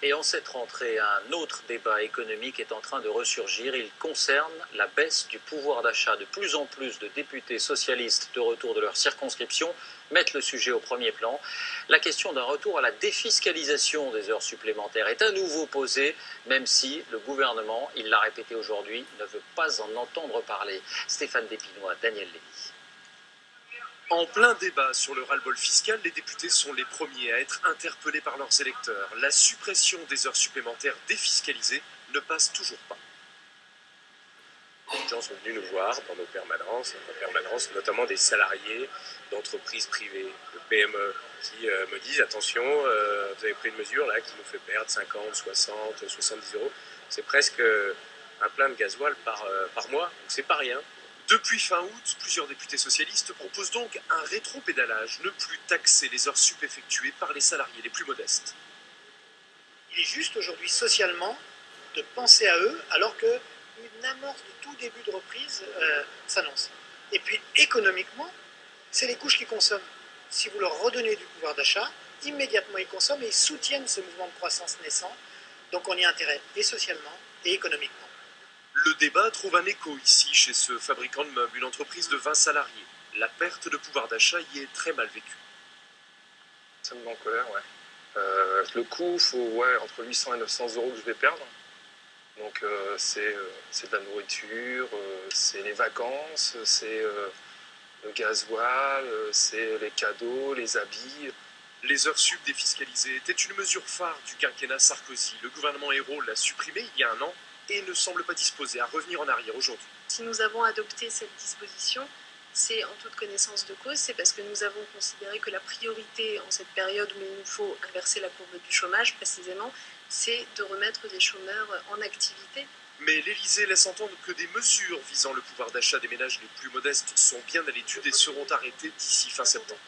Et en cette rentrée, un autre débat économique est en train de ressurgir. Il concerne la baisse du pouvoir d'achat. De plus en plus de députés socialistes de retour de leur circonscription mettent le sujet au premier plan. La question d'un retour à la défiscalisation des heures supplémentaires est à nouveau posée, même si le gouvernement, il l'a répété aujourd'hui, ne veut pas en entendre parler. Stéphane Despinois, Daniel Lévy. En plein débat sur le ras-le-bol fiscal, les députés sont les premiers à être interpellés par leurs électeurs. La suppression des heures supplémentaires défiscalisées ne passe toujours pas. Les gens sont venus nous voir dans nos permanences, notamment des salariés d'entreprises privées, de PME, qui me disent attention, vous avez pris une mesure là qui nous fait perdre 50, 60, 70 euros. C'est presque un plein de gasoil par mois, donc c'est pas rien. Depuis fin août, plusieurs députés socialistes proposent donc un rétropédalage, ne plus taxer les heures sup effectuées par les salariés les plus modestes. Il est juste aujourd'hui socialement de penser à eux alors qu'une amorce de tout début de reprise s'annonce. Et puis économiquement, c'est les couches qui consomment. Si vous leur redonnez du pouvoir d'achat, immédiatement ils consomment et ils soutiennent ce mouvement de croissance naissant. Donc on y a intérêt et socialement et économiquement. Le débat trouve un écho ici chez ce fabricant de meubles, une entreprise de 20 salariés. La perte de pouvoir d'achat y est très mal vécue. Ça me met en colère, ouais. Le coût, entre 800 et 900 euros que je vais perdre. Donc c'est de la nourriture, c'est les vacances, c'est le gasoil, c'est les cadeaux, les habits. Les heures sup défiscalisées étaient une mesure phare du quinquennat Sarkozy. Le gouvernement Ayrault l'a supprimée il y a un an et ne semble pas disposé à revenir en arrière aujourd'hui. Si nous avons adopté cette disposition, c'est en toute connaissance de cause, c'est parce que nous avons considéré que la priorité en cette période où il nous faut inverser la courbe du chômage, précisément, c'est de remettre des chômeurs en activité. Mais l'Élysée laisse entendre que des mesures visant le pouvoir d'achat des ménages les plus modestes sont bien à l'étude et seront arrêtées d'ici fin septembre.